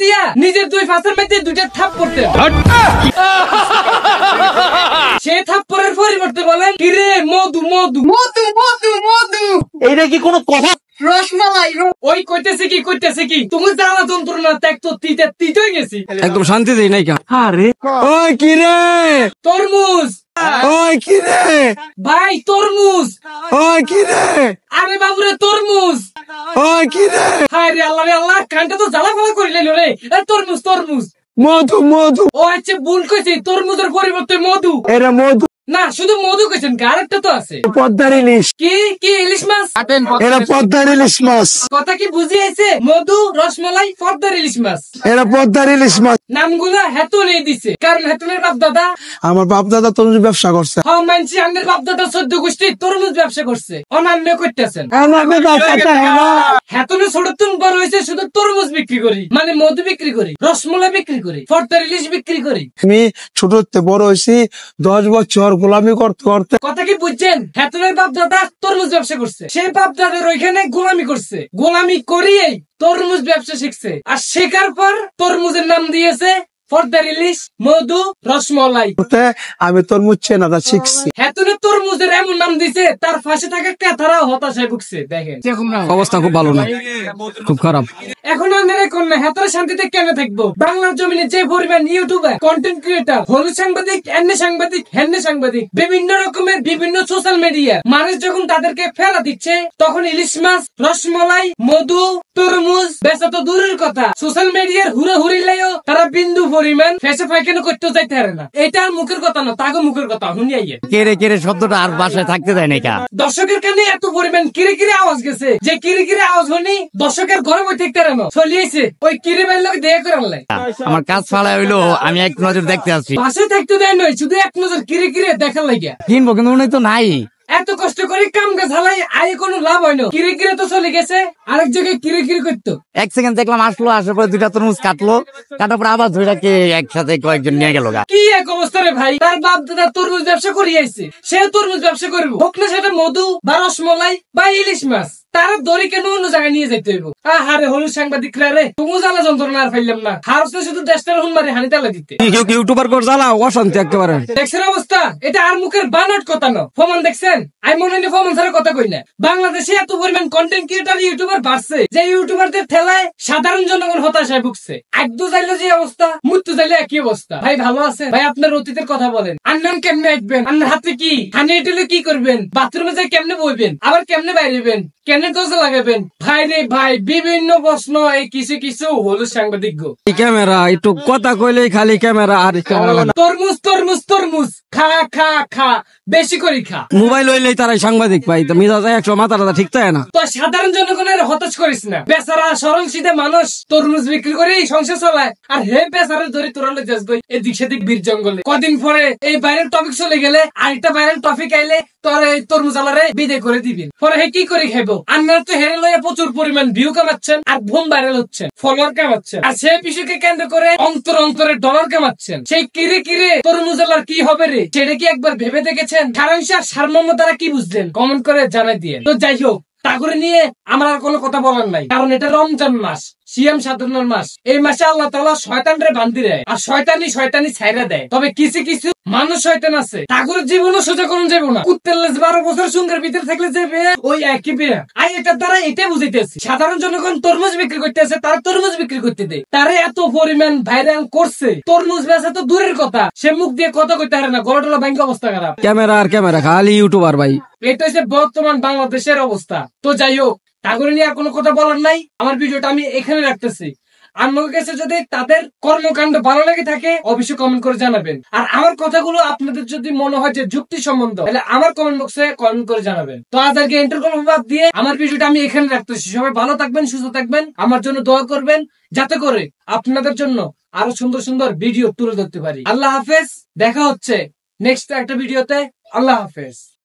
দিয়া নিজের দুই ফাঁসের মধ্যে দুইটা থাপ পড়তে সে থাপ্পড়ের পরিবর্তে বলেন কিরে মধু মধু মধু মধু মধু। এইটা কি কোনো কথা? রসমালাই ওই কইতেছে কি তুমি জ্বালা যন্ত্রণা ত্যাগ তো তিতে গেছি একদম শান্তি দেই নাই। আরে ওই কিরে তরমুজ, ওই কিরে ভাই তরমুজ, ওই কিরে আরে বাবুরে তরমুজ, ওই কিরে হায় রে আল্লাহ রে আল্লাহ, কানটা তো জ্বালা ফালা করে লাইলো রে। তরমুজ তরমুজ মধু মধু। ও আচ্ছা ভুল কইছি, তরমুজের পরিবর্তে মধু। এরা মধু না শুধু মধু কইছেন, আরেকটা তো আছে। পদ্মার ইলিশ। কি কি ইলিশ মাছ? এরা পদ্মার ইলিশ মাছ। কথা কি বুঝিয়েছে? মধু, রসমালাই, পদ্মার ইলিশ মাছ। এরা পদ্মার ইলিশ মাছ। নামগুলা হেতনে দিছে, কারণ হেতনের বাপ দাদা, আমার বাপ দাদা তরমুজ ব্যবসা করছে। হ্যাঁ মানছি আন্নের বাপ দাদা 14 গোষ্ঠী তরমুজ ব্যবসা করছে, অনান্য করতেছেন। হেতনে ছোট তুন বড় হয়েছে শুধু তরমুজ বিক্রি করি, মানে মধু বিক্রি করি, রসমালাই বিক্রি করি, পদ্মার ইলিশ বিক্রি করি। আমি ছোট হতে বড় হয়েছি 10 বছর গোলামি করতে করতে। কথা কি বুঝছেন? হেতনের বাপ দাদা তরমুজ ব্যবসা করছে, সেই বাপ দাদার ওইখানে গোলামি করছে, গোলামি করিয়েই তরমুজ ব্যবসা শিখছে। আর শেখার পর তরমুজের নাম দিয়েছে পদ্মার ইলিশ, মধু, রসমালাই। আমি তরমুজ চেনাটা শিখছি। হেতনে তরমুজের এমন নাম দিছে, তার পাশে থাকা ক্রেতারাও হতাশায় ভুগছে। দেখেন অবস্থা খুব ভালো না, খুব খারাপ। এখন আন্ধারে কন্যা হেতরে শান্তিতে কেন থাকবো? বাংলার জমিনে যে পরিমাণ ইউটিউবার, কন্টেন্ট ক্রিয়েটার, হলুদ সাংবাদিক, এন্নে সাংবাদিক, হেন্নে সাংবাদিক, বিভিন্ন রকমের বিভিন্ন সোশ্যাল মিডিয়া মানুষ যখন তাদেরকে ফেলা দিচ্ছে, তখন ইলিশ মাছ, রসমালাই, মধু, তরমুজ বেচা তো দূরের কথা, সোশ্যাল মিডিয়ার হুড়ে হুড়িলেও তারা বিন্দু পরিমাণ ফেসে পায়খানা করতে যাইতে পারে না। এটা আর মুখের কথা না, তাকে মুখের কথা শুনিয়ে কেড়ে কেড়ে শব্দটা আর বাসায় থাকতে দেয় না। দর্শকের কানে এত পরিমাণ কিরে কিরে আওয়াজ গেছে যে কিরে কিরে আওয়াজ হয়নি দর্শকের ঘরে বই থাকতে পারে না, চলিয়েছে ওই কিরে বাইর লোক দেয়া করে আনলাই। আমার কাজ ফালা হইলো, আমি এক নজর দেখতে আসছি। বাসে থাকতে দেয় নয়, শুধু এক নজর কিরে কিরে দেখার লাগিয়া কিনবো, কিন্তু উনি তো নাই। এত কষ্ট করে কাম কাজ হালাই আয় কোনো লাভ হয় না, কিরে কিরে তো চলে গেছে, আরেক জায়গায় কিরে কিরে করতো। এক সেকেন্ড দেখলাম আসলো, আসার পরে দুইটা তরমুজ কাটলো, কাটার পরে আবার দুইটাকে একসাথে কয়েকজন নিয়ে গেল। কি এক অবস্থা রে ভাই, তার বাপ দাদা তরমুজ ব্যবসা করিয়েছে, সে তরমুজ ব্যবসা করবো, হোক না সেটা মধু বা রসমলাই বা ইলিশ মাছ, তারা দড়ি কেন অন্য জায়গায় নিয়ে যেতে হইব? আহারে হলুদ সাংবাদিকরা রে, তুমি জ্বালা যন্ত্রণা আর ফাইলাম না, হারস শুধু দেশটার হুন মারে হানি তালা দিতে। ইউটিউবার কর জ্বালা অশান্তি একেবারে। দেখছেন অবস্থা? এটা আর মুখের বানাট কথা না, প্রমাণ দেখছেন? আমি মনে হয় প্রমাণ ছাড়া কথা কই না। বাংলাদেশে এত পরিমাণ কন্টেন্ট ক্রিয়েটার ইউটিউবার বাড়ছে যে ইউটিউবারদের ঠেলায় সাধারণ জনগণ হতাশায় ভুগছে। একদু যাইলে যে অবস্থা, মৃত্যু যাইলে একই অবস্থা। ভাই ভালো আছে? ভাই আপনার অতীতের কথা বলেন, আন্নান কেমনে আসবেন, আপনার হাতে কি হানি এটেলে কি করবেন, বাথরুমে যাই কেমনে বইবেন, আবার কেমনে বাইরেবেন, কেন দোষ লাগাবেন? ভাই রে ভাই, বিভিন্ন প্রশ্ন এই কিছু কিছু হলুদ সাংবাদিক ক্যামেরা একটু কথা কইলেই খালি ক্যামেরা আর তরমুজ তরমুজ তরমুজ খা খা খা, বেশি করে খা। মোবাইল হইলেই তারাই সাংবাদিক পাই, তো মিজাজ 100 মাথাটা ঠিক তাই না। তো সাধারণ জনগণের হতাশ করিস না, বেচারা সরল সিধে মানুষ তরমুজ বিক্রি করে সংসার চালায়, আর হে বেচারা ধরে তোরালে যাস গই এদিক সেদিক বীর জঙ্গলে। কদিন পরে এই ভাইরাল টপিক চলে গেলে আরেকটা ভাইরাল টপিক আইলে তোর এই তরমুজ আলারে বিদায় করে দিবেন, পরে হে কি করে খাইবো? আপনারা তো হেরে লইয়া প্রচুর পরিমাণ ভিউ কামাচ্ছেন আর বুম ভাইরাল হচ্ছেন, ফলোয়ার কামাচ্ছেন, আর সেই বিষয়কে কেন্দ্র করে অন্তর অন্তরে ডলার কামাচ্ছেন। সেই কিরে কিরে তরমুজ আলার কি হবে রে, সেটা কি একবার ভেবে দেখেছেন? সারাংশার সারমর্ম তারা কি বুঝলেন কমেন্ট করে জানাই দিয়ে। তো যাই হোক, তাগরে নিয়ে আমার আর কোনো কথা বলার নাই, কারণ এটা রমজান মাস, সিয়াম সাধনার মাস। এই মাসে আল্লাহ তাআলা শয়তানরে বান্ধি দেয়, আর শয়তানি ছাইরা দেয়। তবে কিছু কিছু মানুষ শয়তান আছে, তাগরের জীবনও সোজা করুন যাবো না। কুত্তের 12 বছর সঙ্গের ভিতরে থাকলে যে বিয়ে, ওই একই বিয়ে। আই এটার দ্বারা এটা বুঝাইতেছি, সাধারণ জনগণ তরমুজ বিক্রি করতেছে, তারা তরমুজ বিক্রি করতে দেয়, তারে এত পরিমাণ ভাইরাল করছে। তরমুজ বেচা তো দূরের কথা, সে মুখ দিয়ে কথা কইতে পারে না, গলাটলা ব্যাংক অবস্থা খারাপ। ক্যামেরা আর ক্যামেরা, খালি ইউটিউবার ভাই। এটা হচ্ছে বর্তমান বাংলাদেশের অবস্থা। তো যাই হোক, তাগরে নিয়ে আর কোনো কথা বলার নাই। আমার ভিডিওটা আমি এখানে রাখতেছি। আপনাদের কাছে যদি তাদের কর্মকাণ্ড ভালো লেগে থাকে অবশ্যই কমেন্ট করে জানাবেন। আর আমার কথাগুলো আপনাদের যদি মনে হয় যে যুক্তি সম্বন্ধ, তাহলে আমার কমেন্ট বক্সে কমেন্ট করে জানাবেন। তো আজকে ইন্টারভিউ বাদ দিয়ে আমার ভিডিওটা আমি এখানে রাখতেছি। সবাই ভালো থাকবেন, সুস্থ থাকবেন, আমার জন্য দোয়া করবেন, যাতে করে আপনাদের জন্য আরো সুন্দর সুন্দর ভিডিও তুলে ধরতে পারি। আল্লাহ হাফেজ, দেখা হচ্ছে নেক্সট একটা ভিডিওতে। আল্লাহ হাফেজ।